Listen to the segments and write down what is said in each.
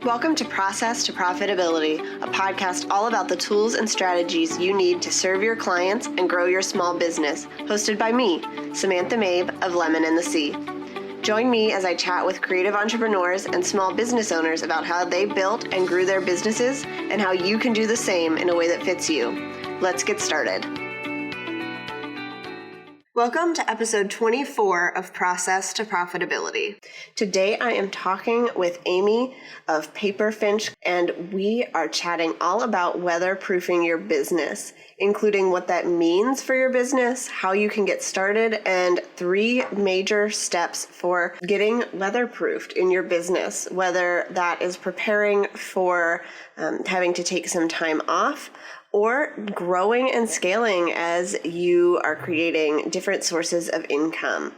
Welcome to Process to Profitability, a podcast all about the tools and strategies you need to serve your clients and grow your small business, hosted by me, Samantha Mabe of Lemon and the Sea. Join me as I chat with creative entrepreneurs and small business owners about how they built and grew their businesses and how you can do the same in a way that fits you. Let's get started. Welcome to episode 24 of Process to Profitability. Today I am talking with Amy of PaperFinch, and we are chatting all about weatherproofing your business, including what that means for your business, how you can get started, and 3 major steps for getting weatherproofed in your business, whether that is preparing for having to take some time off, or growing and scaling as you are creating different sources of income.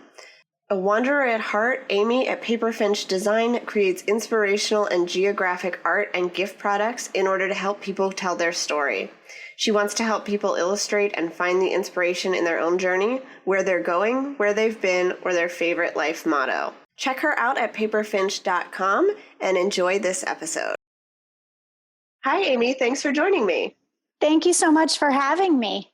A wanderer at heart, Amy at PaperFinch Design creates inspirational and geographic art and gift products in order to help people tell their story. She wants to help people illustrate and find the inspiration in their own journey, where they're going, where they've been, or their favorite life motto. Check her out at paperfinch.com and enjoy this episode. Hi, Amy. Thanks for joining me. Thank you so much for having me.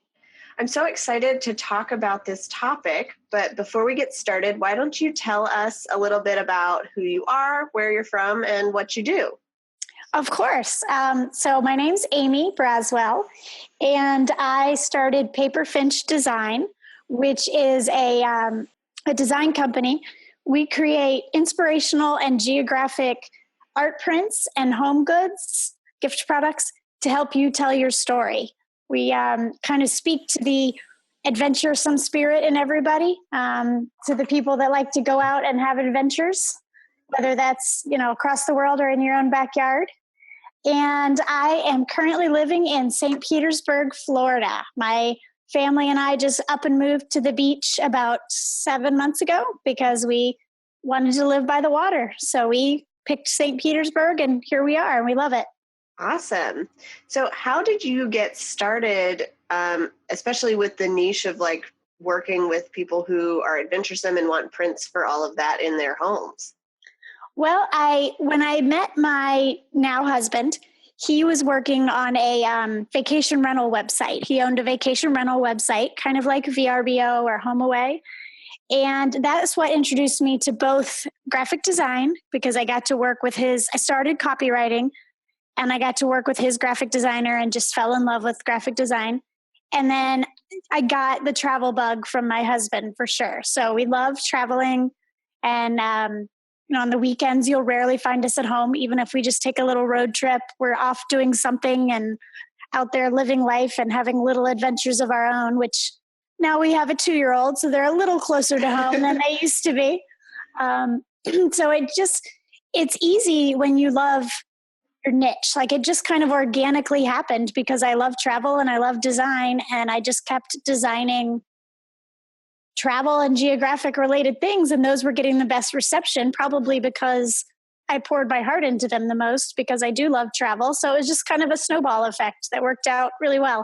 I'm so excited to talk about this topic, but before we get started, why don't you tell us a little bit about who you are, where you're from, and what you do? Of course. So my name's Amy Braswell, and I started PaperFinch Design, which is a design company. We create inspirational and geographic art prints and home goods, gift products, to help you tell your story. We kind of speak to the adventuresome spirit in everybody, to the people that like to go out and have adventures, whether that's, across the world or in your own backyard. And I am currently living in St. Petersburg, Florida. My family and I just up and moved to the beach about 7 months ago because we wanted to live by the water. So we picked St. Petersburg, and here we are, and we love it. Awesome. So how did you get started, especially with the niche of working with people who are adventuresome and want prints for all of that in their homes? Well, when I met my now husband, he was working on a vacation rental website. He owned a vacation rental website, kind of like VRBO or HomeAway. And that's what introduced me to both graphic design, because I got to work with I started copywriting, and I got to work with his graphic designer and just fell in love with graphic design. And then I got the travel bug from my husband for sure. So we love traveling. And, on the weekends, you'll rarely find us at home. Even if we just take a little road trip, we're off doing something and out there living life and having little adventures of our own, which now we have a 2-year-old, so they're a little closer to home than they used to be. So it's easy when you love your niche. It just kind of organically happened because I love travel and I love design, and I just kept designing travel and geographic related things, and those were getting the best reception, probably because I poured my heart into them the most, because I do love travel. So it was just kind of a snowball effect that worked out really well.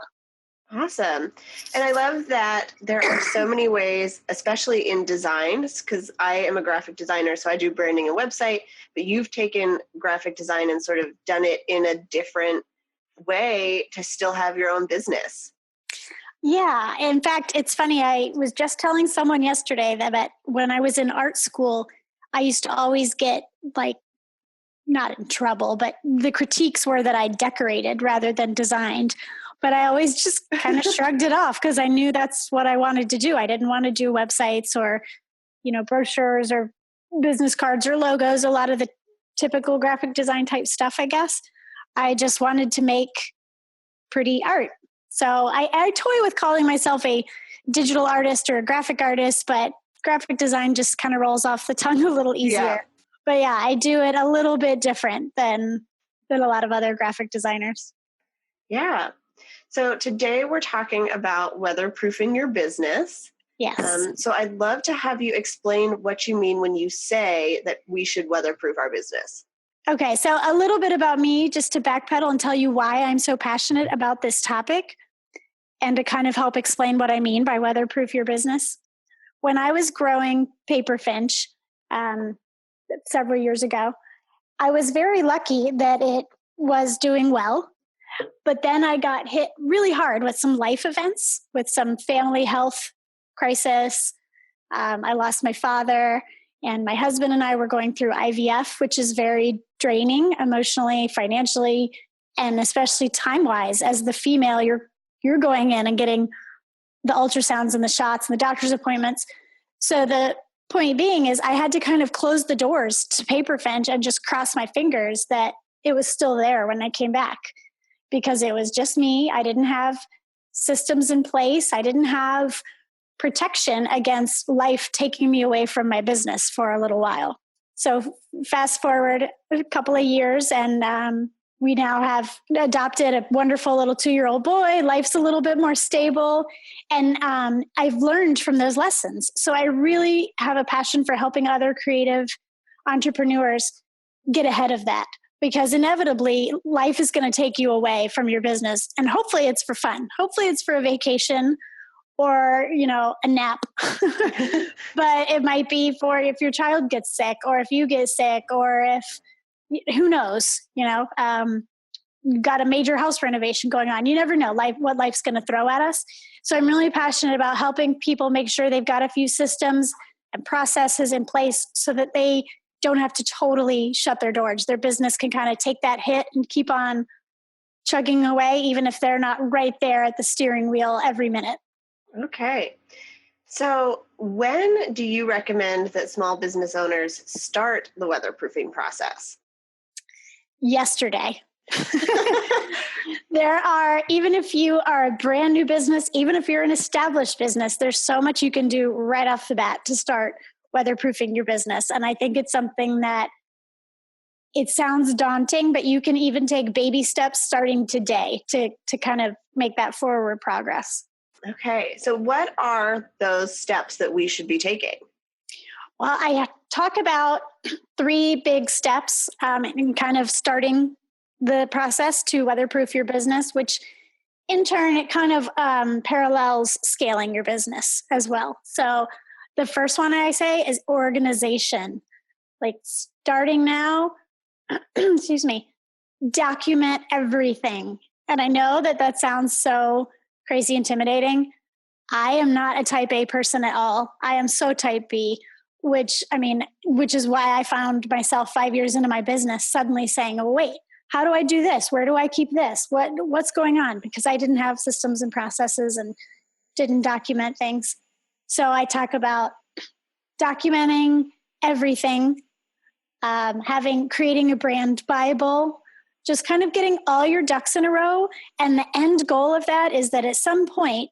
Awesome. And I love that there are so many ways, especially in designs, because I am a graphic designer, so I do branding and website, but you've taken graphic design and sort of done it in a different way to still have your own business. Yeah. In fact, it's funny. I was just telling someone yesterday that when I was in art school, I used to always get not in trouble, but the critiques were that I decorated rather than designed. But I always just kind of shrugged it off because I knew that's what I wanted to do. I didn't want to do websites or, brochures or business cards or logos, a lot of the typical graphic design type stuff, I guess. I just wanted to make pretty art. So I toy with calling myself a digital artist or a graphic artist, but graphic design just kind of rolls off the tongue a little easier. Yeah. But yeah, I do it a little bit different than a lot of other graphic designers. Yeah. So today we're talking about weatherproofing your business. Yes. So I'd love to have you explain what you mean when you say that we should weatherproof our business. Okay, so a little bit about me, just to backpedal and tell you why I'm so passionate about this topic, and to kind of help explain what I mean by weatherproof your business. When I was growing PaperFinch several years ago, I was very lucky that it was doing well. But then I got hit really hard with some life events, with some family health crisis. I lost my father, and my husband and I were going through IVF, which is very draining emotionally, financially, and especially time-wise. As the female, you're going in and getting the ultrasounds and the shots and the doctor's appointments. So the point being is I had to kind of close the doors to PaperFinch and just cross my fingers that it was still there when I came back, because it was just me. I didn't have systems in place. I didn't have protection against life taking me away from my business for a little while. So fast forward a couple of years, and we now have adopted a wonderful little 2-year-old boy. Life's a little bit more stable. And I've learned from those lessons. So I really have a passion for helping other creative entrepreneurs get ahead of that, because inevitably life is going to take you away from your business. And hopefully it's for fun. Hopefully it's for a vacation or, a nap. But it might be for if your child gets sick, or if you get sick, or if, who knows, you've got a major house renovation going on. You never know what life's going to throw at us. So I'm really passionate about helping people make sure they've got a few systems and processes in place so that they don't have to totally shut their doors. Their business can kind of take that hit and keep on chugging away, even if they're not right there at the steering wheel every minute. Okay. So when do you recommend that small business owners start the weatherproofing process? Yesterday. Even if you are a brand new business, even if you're an established business, there's so much you can do right off the bat to start weatherproofing your business. And I think it's something that it sounds daunting, but you can even take baby steps starting today to kind of make that forward progress. Okay. So what are those steps that we should be taking? Well, I talk about 3 big steps in kind of starting the process to weatherproof your business, which in turn, it kind of parallels scaling your business as well. So the first one I say is organization. Like starting now, excuse me, document everything. And I know that sounds so crazy intimidating. I am not a type A person at all. I am so type B, which is why I found myself 5 years into my business suddenly saying, oh, wait, how do I do this? Where do I keep this? What's going on? Because I didn't have systems and processes and didn't document things. So I talk about documenting everything, creating a brand Bible, just kind of getting all your ducks in a row. And the end goal of that is that at some point,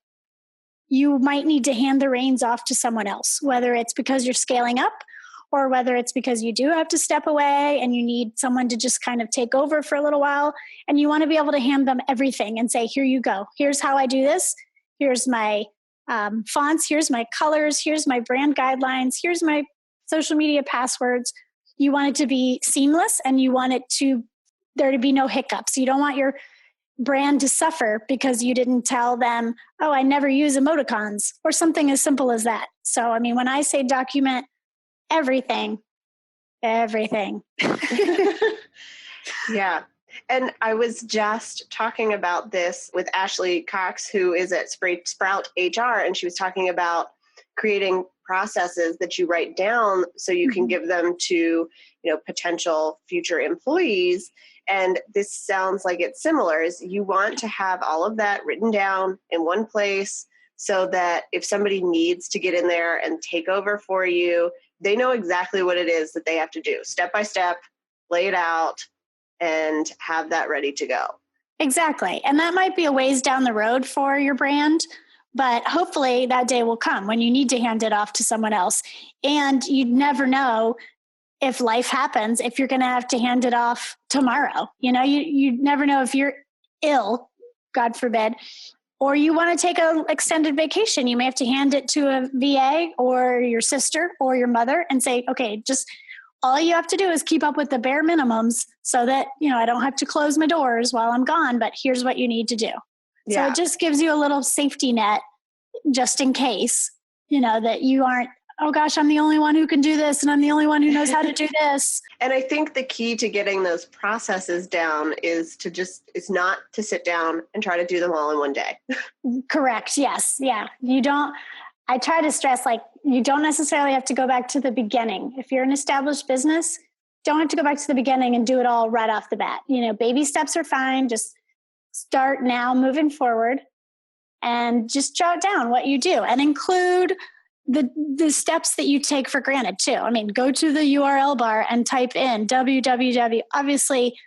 you might need to hand the reins off to someone else, whether it's because you're scaling up or whether it's because you do have to step away and you need someone to just kind of take over for a little while. And you want to be able to hand them everything and say, here you go. Here's how I do this. Here's my fonts. Here's my colors. Here's my brand guidelines. Here's my social media passwords. You want it to be seamless and you want there to be no hiccups. You don't want your brand to suffer because you didn't tell them, oh, I never use emoticons or something as simple as that. So, when I say document everything. Yeah. And I was just talking about this with Ashley Cox, who is at Sprout HR, and she was talking about creating processes that you write down so you can give them to, potential future employees. And this sounds like it's similar, is you want to have all of that written down in one place so that if somebody needs to get in there and take over for you, they know exactly what it is that they have to do, step by step, lay it out, and have that ready to go. Exactly. And that might be a ways down the road for your brand, but hopefully that day will come when you need to hand it off to someone else. And you never know if life happens, if you're going to have to hand it off tomorrow. You never know if you're ill, God forbid, or you want to take an extended vacation. You may have to hand it to a VA or your sister or your mother and say, okay, just all you have to do is keep up with the bare minimums so that, I don't have to close my doors while I'm gone, but here's what you need to do. Yeah. So it just gives you a little safety net just in case, that you aren't oh gosh, I'm the only one who can do this and I'm the only one who knows how to do this. And I think the key to getting those processes down is not to sit down and try to do them all in one day. Correct. Yes. Yeah. I try to stress, like, you don't necessarily have to go back to the beginning. If you're an established business, don't have to go back to the beginning and do it all right off the bat. Baby steps are fine. Just start now moving forward and just jot down what you do and include the steps that you take for granted too. I mean, go to the URL bar and type in www. Obviously,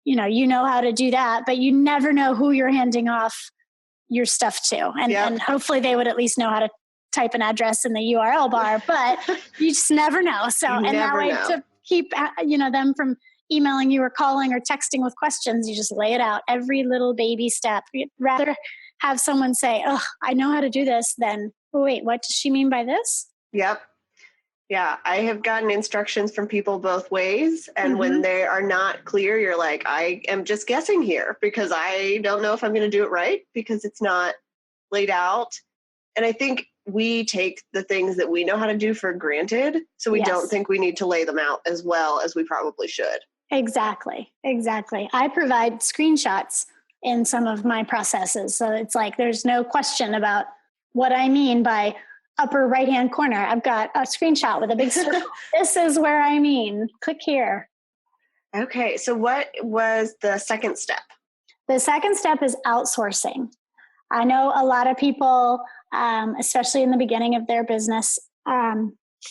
you know how to do that, but you never know who you're handing off your stuff to. And hopefully they would at least know how to type an address in the URL bar, but you just never know. So, and that way to keep, them from emailing you or calling or texting with questions, you just lay it out, every little baby step. You'd rather have someone say, oh, I know how to do this, than, oh, wait, what does she mean by this? Yep. Yeah, I have gotten instructions from people both ways. And when they are not clear, you're like, I am just guessing here because I don't know if I'm going to do it right because it's not laid out. And I think we take the things that we know how to do for granted. So we don't think we need to lay them out as well as we probably should. Exactly. I provide screenshots in some of my processes. So it's like, there's no question about what I mean by upper right-hand corner. I've got a screenshot with a big circle. This is where I mean. Click here. Okay. So what was the second step? The second step is outsourcing. I know a lot of people, especially in the beginning of their business,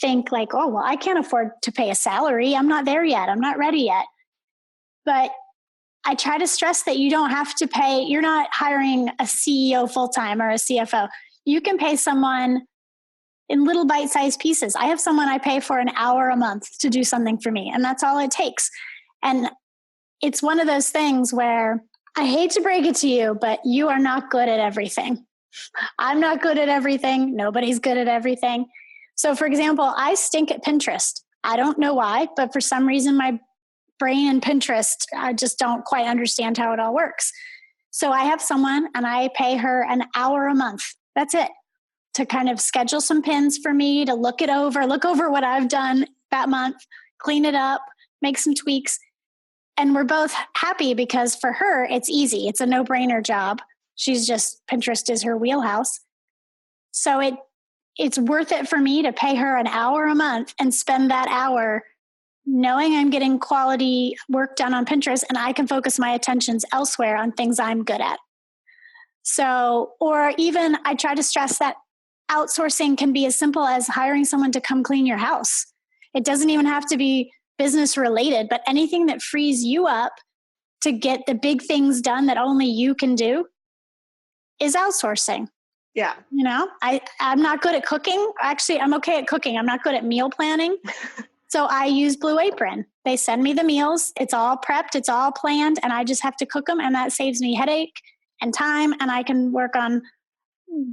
think like, oh, well, I can't afford to pay a salary. I'm not there yet. I'm not ready yet. But I try to stress that you don't have to pay. You're not hiring a CEO full-time or a CFO. You can pay someone in little bite-sized pieces. I have someone I pay for an hour a month to do something for me, and that's all it takes. And it's one of those things where I hate to break it to you, but you are not good at everything. I'm not good at everything. Nobody's good at everything. So for example, I stink at Pinterest. I don't know why, but for some reason my brain and Pinterest, I just don't quite understand how it all works. So I have someone and I pay her an hour a month. That's it. To kind of schedule some pins for me, to look over what I've done that month, clean it up, make some tweaks. And we're both happy because for her, it's easy. It's a no-brainer job. Pinterest is her wheelhouse. So it's worth it for me to pay her an hour a month and spend that hour knowing I'm getting quality work done on Pinterest, and I can focus my attentions elsewhere on things I'm good at. So, or even I try to stress that outsourcing can be as simple as hiring someone to come clean your house. It doesn't even have to be business related, but anything that frees you up to get the big things done that only you can do is outsourcing. Yeah. I'm not good at cooking. Actually, I'm okay at cooking. I'm not good at meal planning. So I use Blue Apron. They send me the meals. It's all prepped. It's all planned. And I just have to cook them. And that saves me headache and time. And I can work on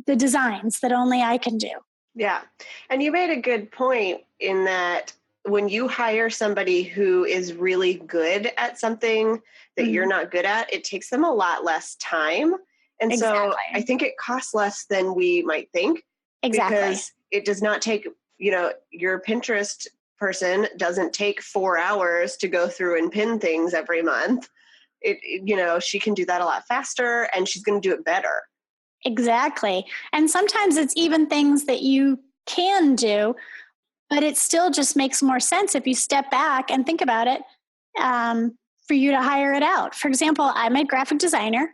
the designs that only I can do. Yeah. And you made a good point in that when you hire somebody who is really good at something that you're not good at, it takes them a lot less time. And so I think it costs less than we might think. Exactly. Because it does not take, your Pinterest person doesn't take 4 hours to go through and pin things every month. She can do that a lot faster and she's going to do it better. Exactly. And sometimes it's even things that you can do, but it still just makes more sense if you step back and think about it, for you to hire it out. For example, I'm a graphic designer.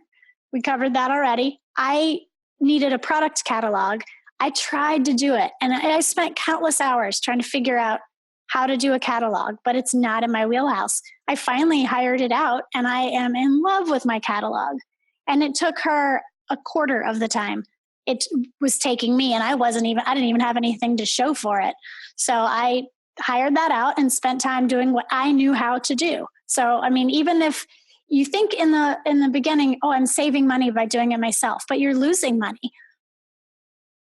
We covered that already. I needed a product catalog. I tried to do it, and I spent countless hours trying to figure out how to do a catalog, but it's not in my wheelhouse. I finally hired it out, and I am in love with my catalog. And it took her a quarter of the time it was taking me, and I didn't even have anything to show for it. So I hired that out and spent time doing what I knew how to do. So, I mean, even if you think in the beginning, oh, I'm saving money by doing it myself, but you're losing money.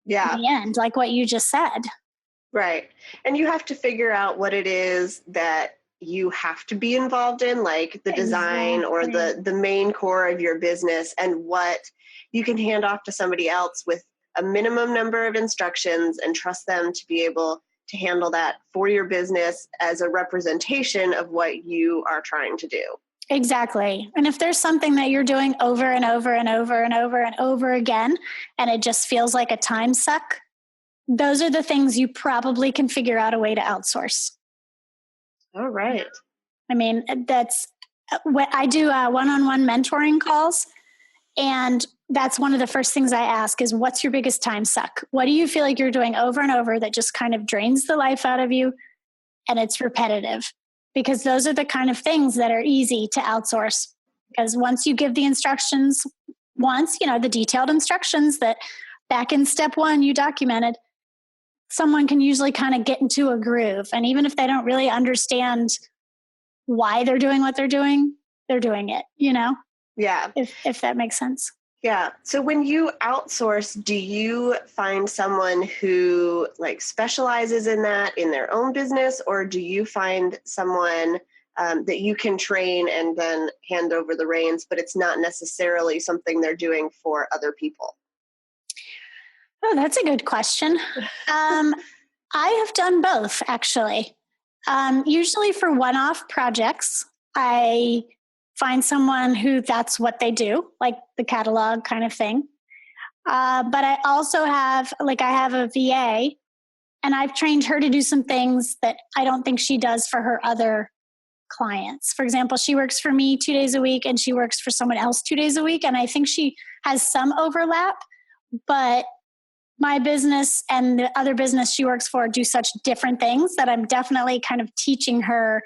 Yeah. In the end, like what you just said. Right. And you have to figure out what it is that you have to be involved in, like the design or the main core of your business, and what you can hand off to somebody else with a minimum number of instructions and trust them to be able to handle that for your business as a representation of what you are trying to do. Exactly. And if there's something that you're doing over and over and over and over and over again, and it just feels like a time suck, those are the things you probably can figure out a way to outsource. All right. I mean, that's what I do one-on-one mentoring calls. And that's one of the first things I ask is, what's your biggest time suck? What do you feel like you're doing over and over that just kind of drains the life out of you and it's repetitive? Because those are the kind of things that are easy to outsource. Because once you give the instructions, the detailed instructions that back in step 1 you documented, someone can usually kind of get into a groove. And even if they don't really understand why they're doing what they're doing it, Yeah. If that makes sense. Yeah. So when you outsource, do you find someone who specializes in that in their own business, or do you find someone that you can train and then hand over the reins, but it's not necessarily something they're doing for other people? Oh, that's a good question. I have done both, actually. Usually for one-off projects, I find someone who that's what they do, like the catalog kind of thing. But I also have a VA, and I've trained her to do some things that I don't think she does for her other clients. For example, she works for me 2 days a week and she works for someone else 2 days a week. And I think she has some overlap, but my business and the other business she works for do such different things that I'm definitely kind of teaching her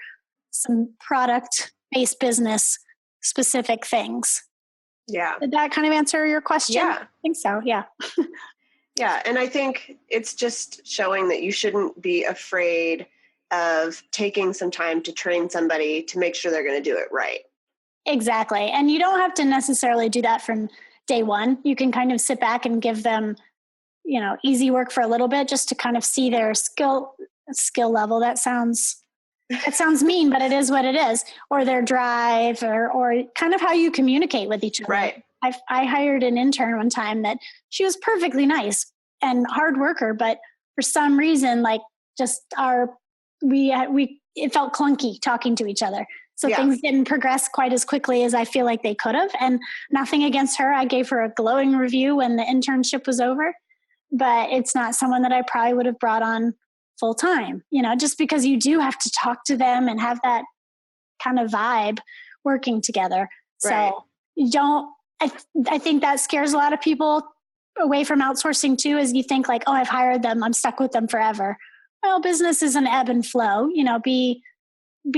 some product-based business specific things. Yeah. Did that kind of answer your question? Yeah. I think so. Yeah. Yeah. And I think it's just showing that you shouldn't be afraid of taking some time to train somebody to make sure they're going to do it right. Exactly. And you don't have to necessarily do that from day one. You can kind of sit back and give them, easy work for a little bit just to kind of see their skill level. That sounds mean, but it is what it is. Or their drive or kind of how you communicate with each other. Right. I hired an intern one time that she was perfectly nice and hard worker, but for some reason, it felt clunky talking to each other. So things didn't progress quite as quickly as I feel like they could have. And nothing against her. I gave her a glowing review when the internship was over, but it's not someone that I probably would have brought on full time, just because you do have to talk to them and have that kind of vibe working together. Right. So you don't, I think that scares a lot of people away from outsourcing too, is you think oh, I've hired them, I'm stuck with them forever. Well, business is an ebb and flow, be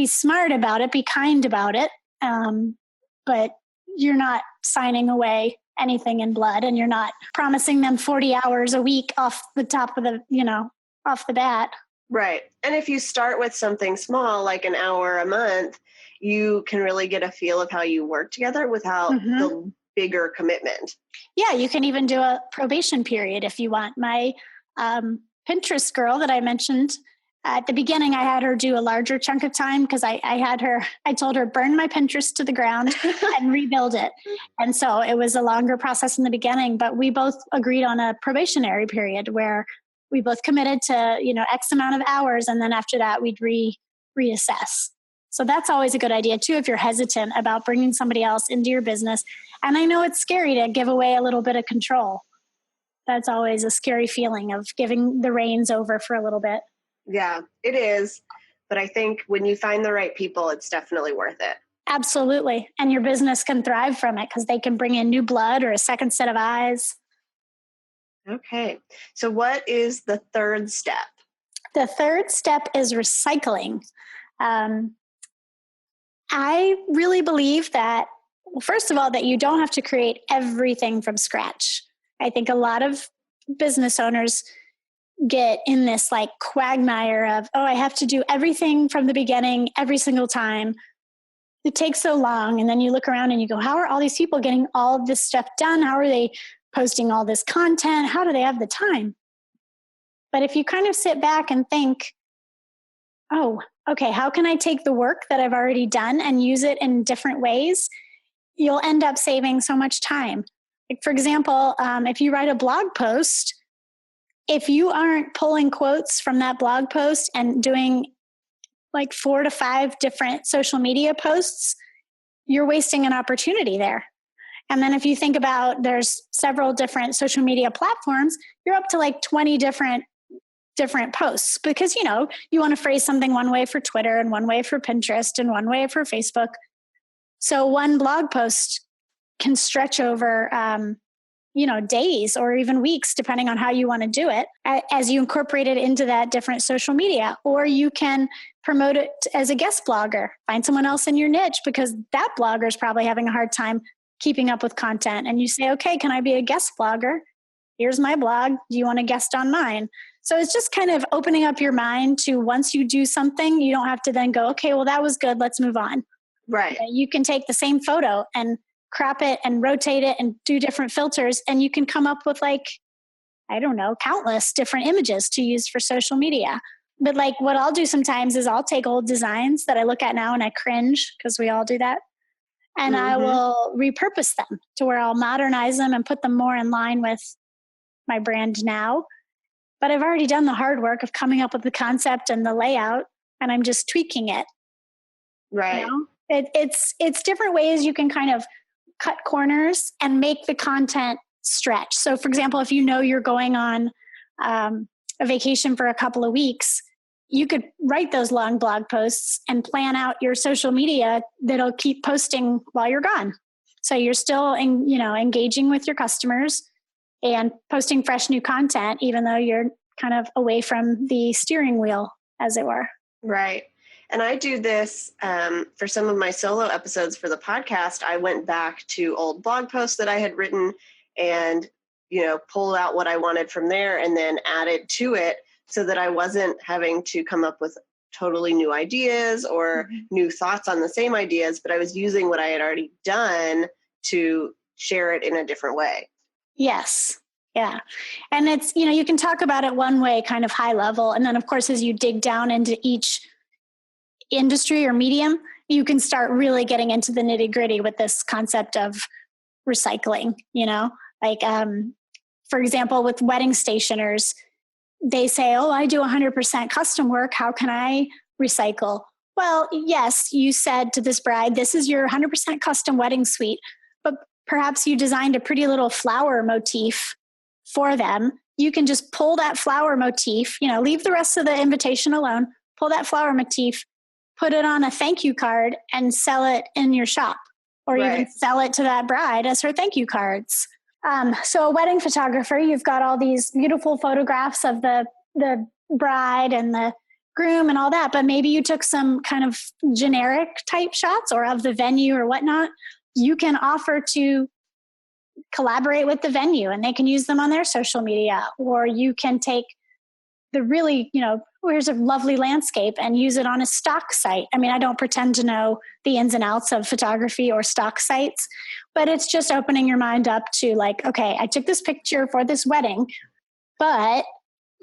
smart about it, be kind about it. But you're not signing away anything in blood, and you're not promising them 40 hours a week off the top of off the bat. Right. And if you start with something small, like an hour a month, you can really get a feel of how you work together without the bigger commitment. Yeah, you can even do a probation period if you want. My Pinterest girl that I mentioned, at the beginning, I had her do a larger chunk of time because I told her, burn my Pinterest to the ground and rebuild it. And so it was a longer process in the beginning, but we both agreed on a probationary period where we both committed to, X amount of hours. And then after that, we'd reassess. So that's always a good idea too, if you're hesitant about bringing somebody else into your business. And I know it's scary to give away a little bit of control. That's always a scary feeling of giving the reins over for a little bit. Yeah, it is. But I think when you find the right people, it's definitely worth it. Absolutely. And your business can thrive from it because they can bring in new blood or a second set of eyes. Okay. So what is the third step? The third step is recycling. I really believe that, first of all, that you don't have to create everything from scratch. I think a lot of business owners get in this quagmire of, oh, I have to do everything from the beginning every single time. It takes so long. And then you look around and you go, how are all these people getting all of this stuff done? How are they posting all this content? How do they have the time? But if you kind of sit back and think, oh, okay, how can I take the work that I've already done and use it in different ways? You'll end up saving so much time. Like for example, if you write a blog post, if you aren't pulling quotes from that blog post and doing like 4 to 5 different social media posts, you're wasting an opportunity there. And then if you think about there's several different social media platforms, you're up to like 20 different posts because, you know, you want to phrase something one way for Twitter and one way for Pinterest and one way for Facebook. So one blog post can stretch over, days or even weeks, depending on how you want to do it, as you incorporate it into that different social media. Or you can promote it as a guest blogger, find someone else in your niche because that blogger is probably having a hard time keeping up with content. And you say, okay, can I be a guest blogger? Here's my blog. Do you want to guest on mine? So it's just kind of opening up your mind to once you do something, you don't have to then go, okay, well, that was good. Let's move on. Right. You can take the same photo and crop it and rotate it and do different filters. And you can come up with countless different images to use for social media. But like what I'll do sometimes is I'll take old designs that I look at now and I cringe because we all do that. And I will repurpose them to where I'll modernize them and put them more in line with my brand now. But I've already done the hard work of coming up with the concept and the layout, and I'm just tweaking it. Right. You know? It's different ways you can kind of cut corners and make the content stretch. So for example, if you know you're going on a vacation for a couple of weeks, you could write those long blog posts and plan out your social media that'll keep posting while you're gone. So you're still engaging with your customers and posting fresh new content, even though you're kind of away from the steering wheel, as it were. Right. And I do this for some of my solo episodes for the podcast. I went back to old blog posts that I had written and, pulled out what I wanted from there and then added to it so that I wasn't having to come up with totally new ideas or new thoughts on the same ideas, but I was using what I had already done to share it in a different way. Yes. Yeah. And it's, you can talk about it one way, kind of high level. And then of course, as you dig down into each industry or medium, you can start really getting into the nitty gritty with this concept of recycling, for example, with wedding stationers, they say, oh, I do 100% custom work. How can I recycle? Well, yes, you said to this bride, this is your 100% custom wedding suite, but perhaps you designed a pretty little flower motif for them. You can just pull that flower motif, leave the rest of the invitation alone, pull that flower motif, put it on a thank you card and sell it in your shop, or even sell it to that bride as her thank you cards. So a wedding photographer, you've got all these beautiful photographs of the bride and the groom and all that, but maybe you took some kind of generic type shots or of the venue or whatnot. You can offer to collaborate with the venue and they can use them on their social media, or you can take the really, here's a lovely landscape and use it on a stock site. I mean, I don't pretend to know the ins and outs of photography or stock sites, but it's just opening your mind up to like, okay, I took this picture for this wedding, but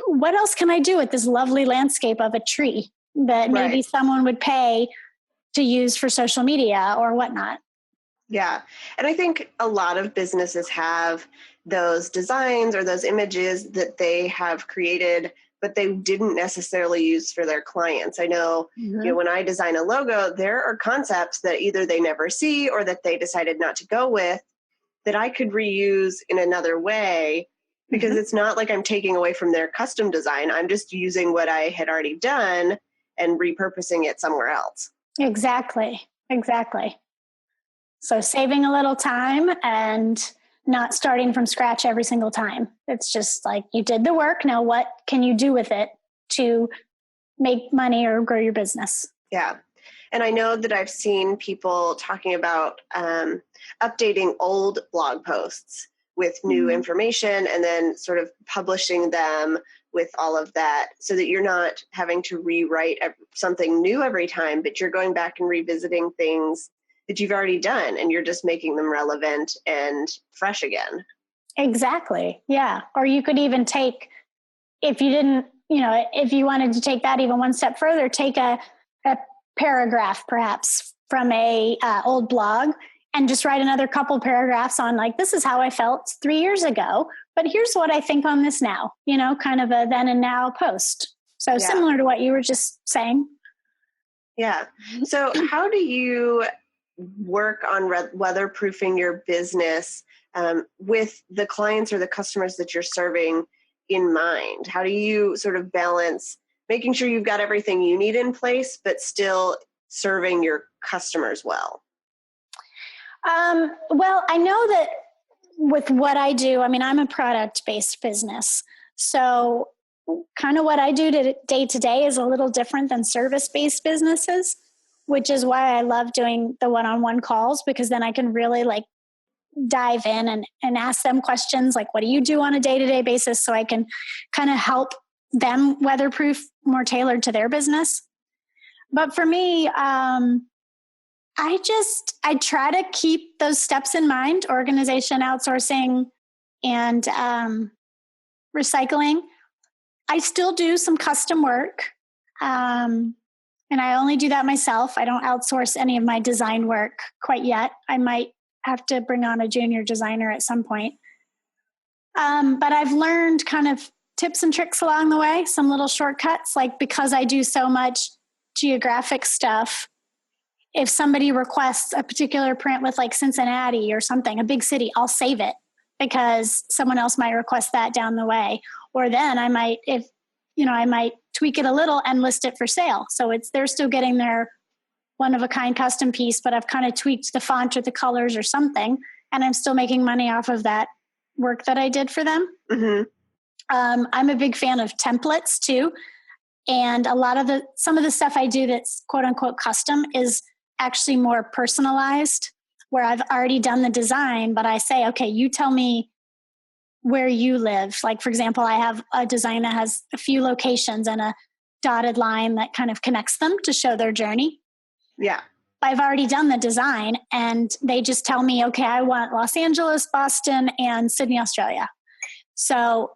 what else can I do with this lovely landscape of a tree that maybe someone would pay to use for social media or whatnot? Yeah. And I think a lot of businesses have those designs or those images that they have created, but they didn't necessarily use for their clients. I know, when I design a logo, there are concepts that either they never see or that they decided not to go with that I could reuse in another way, because it's not like I'm taking away from their custom design. I'm just using what I had already done and repurposing it somewhere else. Exactly. So saving a little time and not starting from scratch every single time. It's just like you did the work. Now what can you do with it to make money or grow your business? Yeah. And I know that I've seen people talking about updating old blog posts with new information and then sort of publishing them with all of that so that you're not having to rewrite something new every time, but you're going back and revisiting things that you've already done and you're just making them relevant and fresh again. Exactly. Yeah. Or you could even take, if you didn't, if you wanted to take that even one step further, take a paragraph perhaps from a old blog and just write another couple paragraphs on like, this is how I felt 3 years ago, but here's what I think on this now, kind of a then and now post. So similar to what you were just saying. Yeah. So how do you work on weatherproofing your business with the clients or the customers that you're serving in mind? How do you sort of balance making sure you've got everything you need in place, but still serving your customers well? Well, I know that with what I do, I'm a product-based business. So kind of what I do day to day is a little different than service-based businesses, which is why I love doing the one-on-one calls, because then I can really like dive in and ask them questions like, what do you do on a day-to-day basis? So I can kind of help them weatherproof more tailored to their business. But for me, I try to keep those steps in mind: organization, outsourcing, and recycling. I still do some custom work, and I only do that myself. I don't outsource any of my design work quite yet. I might have to bring on a junior designer at some point. But I've learned kind of tips and tricks along the way, some little shortcuts, like because I do so much geographic stuff. If somebody requests a particular print with like Cincinnati or something, a big city, I'll save it because someone else might request that down the way. Or then I might tweak it a little and list it for sale. So they're still getting their one of a kind custom piece, but I've kind of tweaked the font or the colors or something, and I'm still making money off of that work that I did for them. Mm-hmm. I'm a big fan of templates too. And some of the stuff I do that's quote unquote custom is actually more personalized, where I've already done the design, but I say, okay, you tell me where you live. Like, for example, I have a design that has a few locations and a dotted line that kind of connects them to show their journey. Yeah. I've already done the design and they just tell me, okay, I want Los Angeles, Boston, and Sydney, Australia. So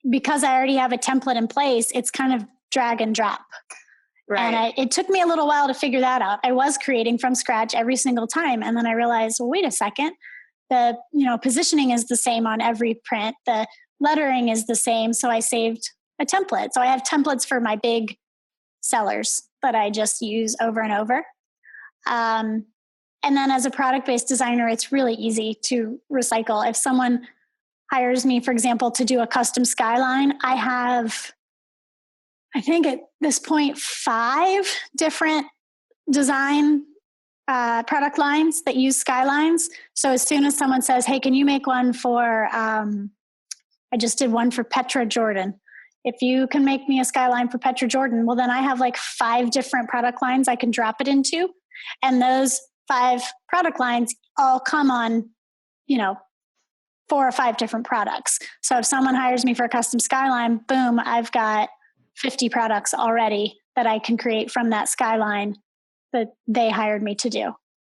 because I already have a template in place, it's kind of drag and drop. Right. And it took me a little while to figure that out. I was creating from scratch every single time. And then I realized, well, wait a second. The positioning is the same on every print. The lettering is the same. So I saved a template. So I have templates for my big sellers that I just use over and over. And then as a product-based designer, it's really easy to recycle. If someone hires me, for example, to do a custom skyline, I have, I think at this point, 5 different design product lines that use skylines. So as soon as someone says, hey, can you make one for, I just did one for Petra Jordan. If you can make me a skyline for Petra Jordan, well, then I have like 5 different product lines I can drop it into. And those 5 product lines all come on, 4 or 5 different products. So if someone hires me for a custom skyline, boom, I've got 50 products already that I can create from that skyline that they hired me to do.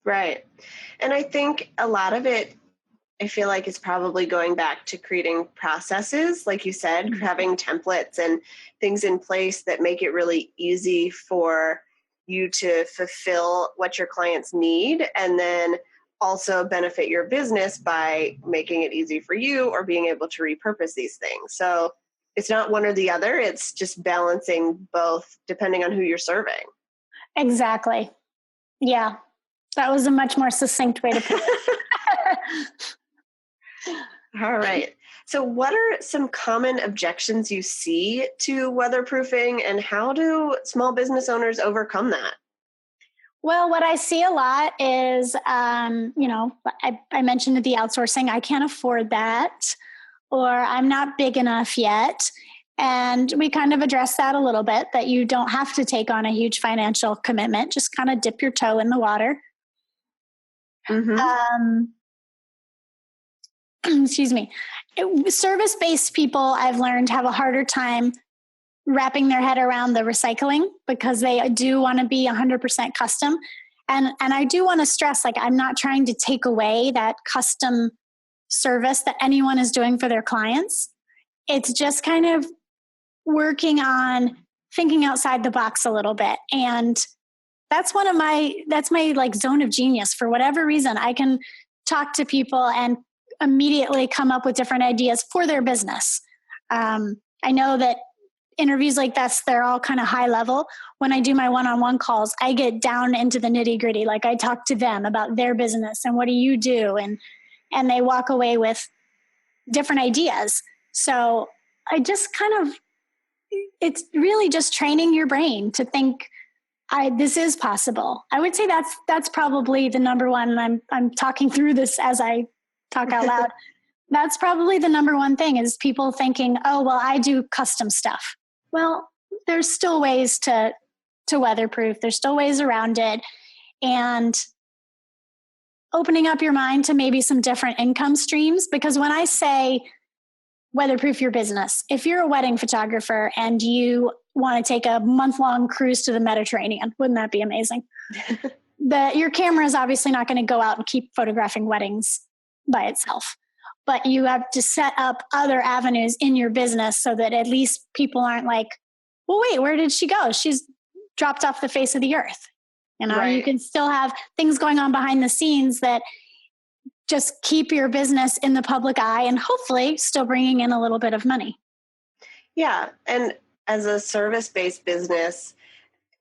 Right. And I think a lot of it, I feel like, is probably going back to creating processes, like you said, mm-hmm. having templates and things in place that make it really easy for you to fulfill what your clients need, and then also benefit your business by making it easy for you or being able to repurpose these things. So it's not one or the other. It's just balancing both depending on who you're serving. Exactly. Yeah. That was a much more succinct way to put it. All right. So what are some common objections you see to weatherproofing, and how do small business owners overcome that? Well, what I see a lot is, I mentioned the outsourcing. I can't afford that, or I'm not big enough yet. And we kind of address that a little bit, that you don't have to take on a huge financial commitment. Just kind of dip your toe in the water. Mm-hmm. Excuse me. Service-based people, I've learned, have a harder time wrapping their head around the recycling because they do want to be 100% custom. And I do want to stress, like, I'm not trying to take away that custom service that anyone is doing for their clients. It's just kind of working on thinking outside the box a little bit. And That's my like zone of genius. For whatever reason, I can talk to people and immediately come up with different ideas for their business. I know that interviews like this, they're all kind of high level. When I do my one-on-one calls, I get down into the nitty gritty. Like I talk to them about their business and what do you do? And they walk away with different ideas. So I just it's really just training your brain to think this is possible. I would say that's probably the number one. I'm talking through this as I talk out loud. That's probably the number one thing is people thinking, oh, well, I do custom stuff. Well, there's still ways to weatherproof. There's still ways around it. And opening up your mind to maybe some different income streams. Because when I say weatherproof your business, if you're a wedding photographer and you want to take a month-long cruise to the Mediterranean, wouldn't that be amazing? Your camera is obviously not going to go out and keep photographing weddings by itself. But you have to set up other avenues in your business so that at least people aren't like, well, wait, where did she go? She's dropped off the face of the earth. Right. You can still have things going on behind the scenes that just keep your business in the public eye and hopefully still bringing in a little bit of money. Yeah. And as a service-based business,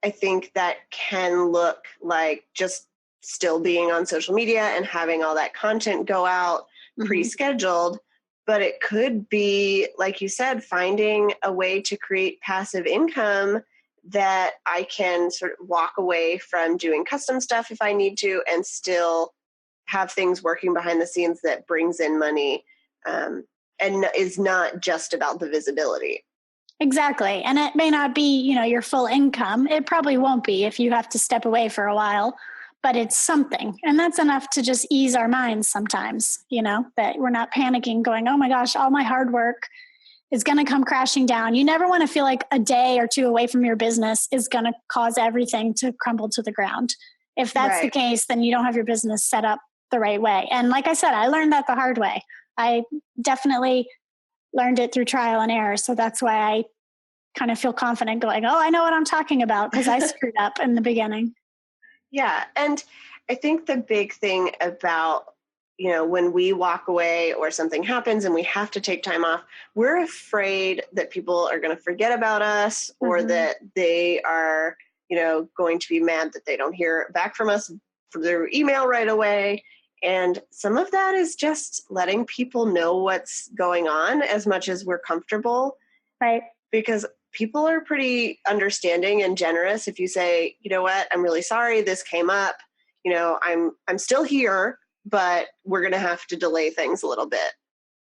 I think that can look like just still being on social media and having all that content go out pre-scheduled, but it could be, like you said, finding a way to create passive income that I can sort of walk away from doing custom stuff if I need to and still have things working behind the scenes that brings in money and is not just about the visibility. Exactly. And it may not be, your full income. It probably won't be if you have to step away for a while. But it's something. And that's enough to just ease our minds sometimes, that we're not panicking going, oh my gosh, all my hard work is going to come crashing down. You never want to feel like a day or two away from your business is going to cause everything to crumble to the ground. If that's the case, then you don't have your business set up the right way. And like I said, I learned that the hard way. I definitely learned it through trial and error. So that's why I kind of feel confident going, oh, I know what I'm talking about because I screwed up in the beginning. Yeah. And I think the big thing about, when we walk away or something happens and we have to take time off, we're afraid that people are going to forget about us or that they are, going to be mad that they don't hear back from us through email right away. And some of that is just letting people know what's going on as much as we're comfortable. Right. Because people are pretty understanding and generous. If you say, you know what, I'm really sorry this came up, I'm still here, but we're going to have to delay things a little bit.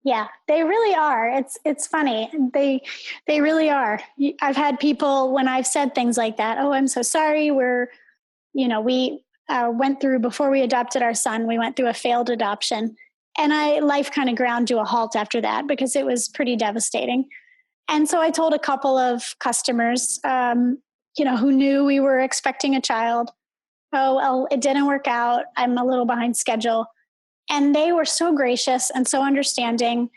Yeah, they really are. It's funny. They really are. I've had people when I've said things like that, oh, I'm so sorry. We went through, before we adopted our son, we went through a failed adoption. And life kind of ground to a halt after that because it was pretty devastating. And so I told a couple of customers, who knew we were expecting a child, oh, well, it didn't work out. I'm a little behind schedule. And they were so gracious and so understanding.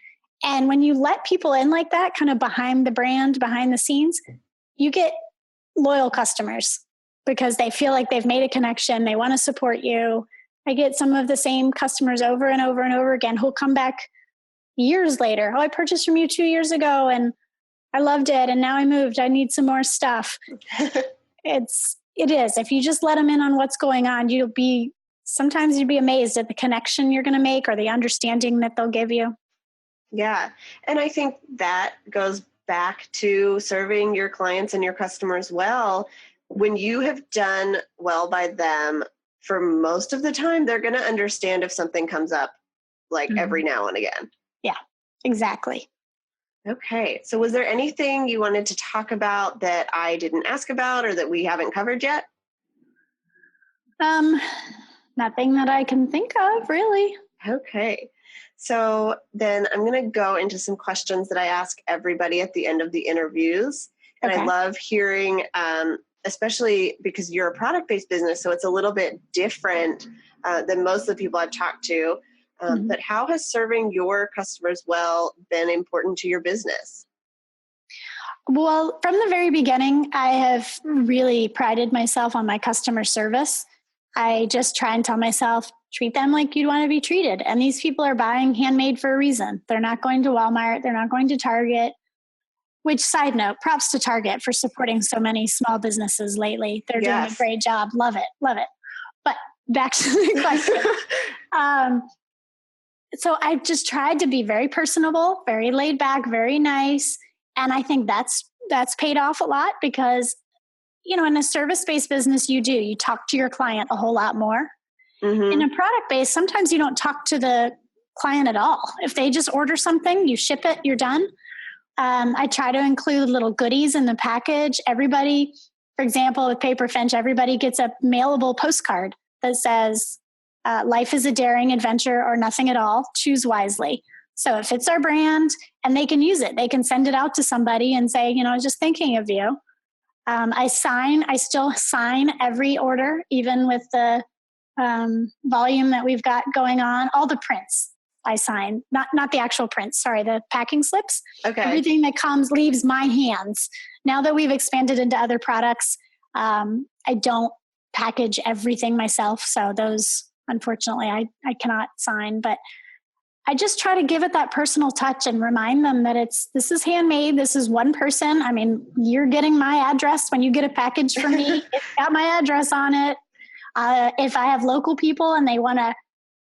And when you let people in like that, kind of behind the brand, behind the scenes, you get loyal customers because they feel like they've made a connection. They want to support you. I get some of the same customers over and over and over again who'll come back years later. Oh, I purchased from you 2 years ago and I loved it. And now I moved. I need some more stuff. It is. If you just let them in on what's going on, sometimes you'd be amazed at the connection you're going to make or the understanding that they'll give you. Yeah. And I think that goes back to serving your clients and your customers well. When you have done well by them, for most of the time, they're going to understand if something comes up every now and again. Yeah, exactly. Okay. So was there anything you wanted to talk about that I didn't ask about or that we haven't covered yet? Nothing that I can think of, really. Okay. So then I'm going to go into some questions that I ask everybody at the end of the interviews. And I love hearing, especially because you're a product-based business, so it's a little bit different than most of the people I've talked to. But how has serving your customers well been important to your business? Well, from the very beginning, I have really prided myself on my customer service. I just try and tell myself, treat them like you'd want to be treated. And these people are buying handmade for a reason. They're not going to Walmart. They're not going to Target. Which, side note, props to Target for supporting so many small businesses lately. They're doing a great job. Love it. Love it. But back to the question. So I just tried to be very personable, very laid back, very nice. And I think that's paid off a lot because, in a service-based business, you talk to your client a whole lot more. Mm-hmm. In a product-based, sometimes you don't talk to the client at all. If they just order something, you ship it, you're done. I try to include little goodies in the package. Everybody, for example, with PaperFinch, everybody gets a mailable postcard that says, life is a daring adventure or nothing at all. Choose wisely. So it fits our brand and they can use it. They can send it out to somebody and say, just thinking of you. I still sign every order, even with the volume that we've got going on. All the prints I sign, not the actual prints, sorry, the packing slips. Okay. Everything that comes leaves my hands. Now that we've expanded into other products, I don't package everything myself. So those, unfortunately, I cannot sign, but I just try to give it that personal touch and remind them that this is handmade. This is one person. I mean, you're getting my address when you get a package from me. It's got my address on it. If I have local people and they want to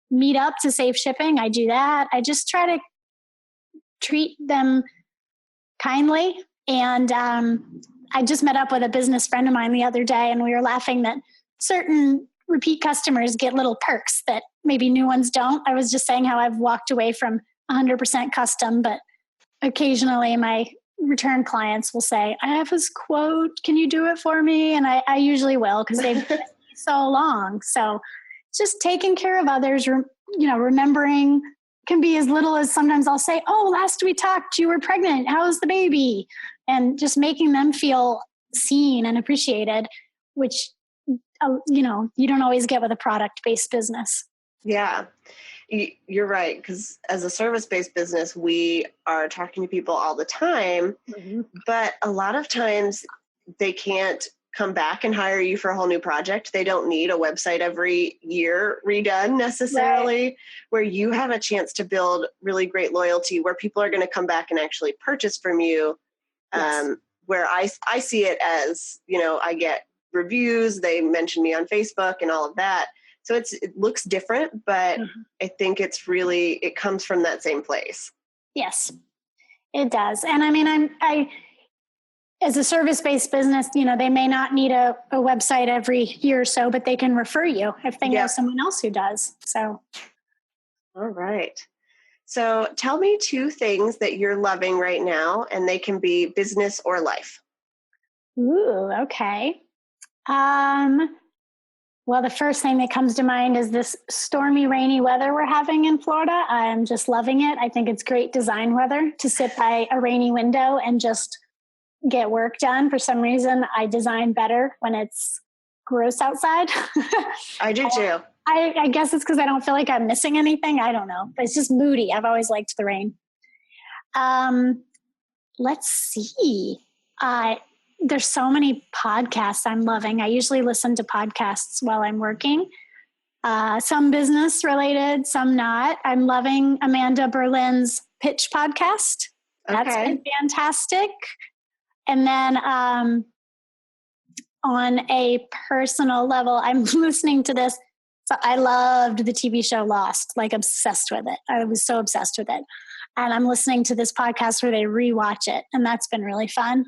meet up to save shipping, I do that. I just try to treat them kindly. And I just met up with a business friend of mine the other day, and we were laughing that certain repeat customers get little perks that maybe new ones don't. I was just saying how I've walked away from 100% custom, but occasionally my return clients will say, I have this quote, can you do it for me? And I usually will, because they've been so long. So just taking care of others, remembering can be as little as sometimes I'll say, oh, last we talked, you were pregnant. How's the baby? And just making them feel seen and appreciated, which you don't always get with a product-based business. Yeah, you're right. Because as a service-based business, we are talking to people all the time, mm-hmm. but a lot of times they can't come back and hire you for a whole new project. They don't need a website every year redone necessarily, right. Where you have a chance to build really great loyalty, where people are going to come back and actually purchase from you. Yes. Where I see it as, I get reviews, they mention me on Facebook and all of that. So it looks different, but mm-hmm. I think it comes from that same place. Yes, it does. And I mean, I as a service-based business, they may not need a website every year or so, but they can refer you if they know someone else who does. So. All right. So tell me 2 things that you're loving right now, and they can be business or life. Ooh, okay. Well, the first thing that comes to mind is this stormy, rainy weather we're having in Florida. I'm just loving it. I think it's great design weather to sit by a rainy window and just get work done. For some reason, I design better when it's gross outside. I do too. I guess it's because I don't feel like I'm missing anything. I don't know. But it's just moody. I've always liked the rain. Let's see. There's so many podcasts I'm loving. I usually listen to podcasts while I'm working. Some business related, some not. I'm loving Amanda Berlin's Pitch podcast. That's been fantastic. And then on a personal level, I'm listening to this. So I loved the TV show Lost, like obsessed with it. I was so obsessed with it. And I'm listening to this podcast where they rewatch it. And that's been really fun.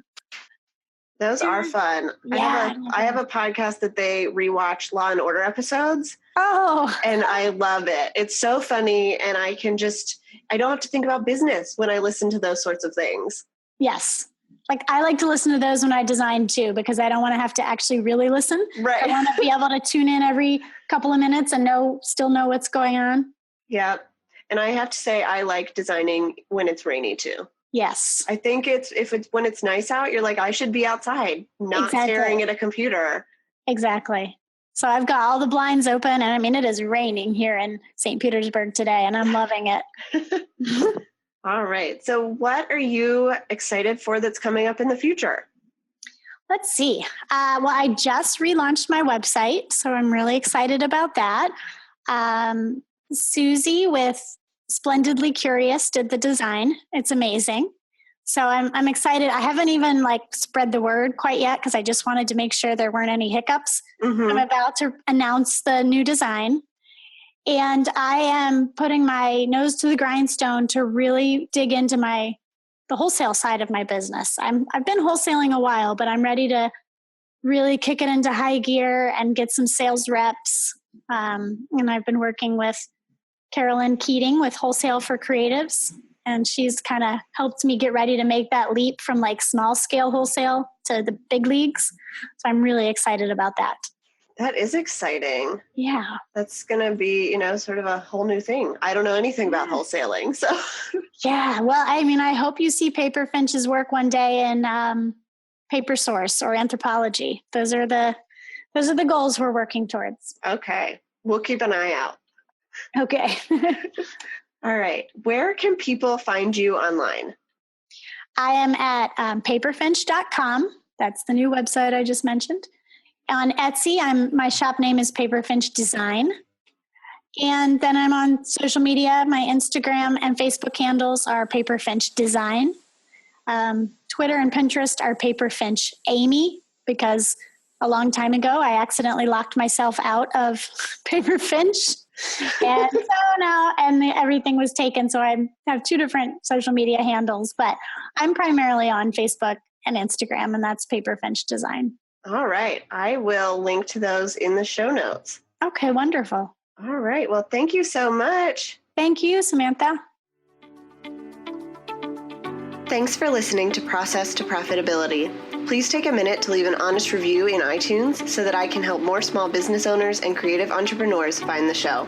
Those are fun. Yeah. I have a podcast that they rewatch Law and Order episodes. Oh. And I love it. It's so funny. And I don't have to think about business when I listen to those sorts of things. Yes. Like I like to listen to those when I design too, because I don't want to have to actually really listen. Right. I want to be able to tune in every couple of minutes and still know what's going on. Yeah. And I have to say, I like designing when it's rainy too. Yes. I think when it's nice out, you're like, I should be outside, not staring at a computer. Exactly. So I've got all the blinds open, and I mean, it is raining here in St. Petersburg today, and I'm loving it. All right. So what are you excited for that's coming up in the future? Let's see. Well, I just relaunched my website, so I'm really excited about that. Susie with Splendidly Curious did the design. It's amazing. So I'm excited. I haven't even spread the word quite yet because I just wanted to make sure there weren't any hiccups. Mm-hmm. I'm about to announce the new design. And I am putting my nose to the grindstone to really dig into the wholesale side of my business. I've been wholesaling a while, but I'm ready to really kick it into high gear and get some sales reps. And I've been working with Carolyn Keating with Wholesale for Creatives, and she's kind of helped me get ready to make that leap from small scale wholesale to the big leagues. So I'm really excited about that. That is exciting. Yeah. That's going to be, sort of a whole new thing. I don't know anything about wholesaling, so. Yeah. Well, I hope you see PaperFinch's work one day in Paper Source or Anthropology. Those are the goals we're working towards. Okay. We'll keep an eye out. Okay. All right. Where can people find you online? I am at paperfinch.com. That's the new website I just mentioned. On Etsy, my shop name is PaperFinch Design. And then I'm on social media. My Instagram and Facebook handles are PaperFinch Design. Twitter and Pinterest are PaperFinch Amy, because a long time ago I accidentally locked myself out of PaperFinch. And so now everything was taken. So I have two different social media handles, but I'm primarily on Facebook and Instagram, and that's PaperFinch Design. All right. I will link to those in the show notes. Okay, wonderful. All right. Well, thank you so much. Thank you, Samantha. Thanks for listening to Process to Profitability. Please take a minute to leave an honest review in iTunes so that I can help more small business owners and creative entrepreneurs find the show.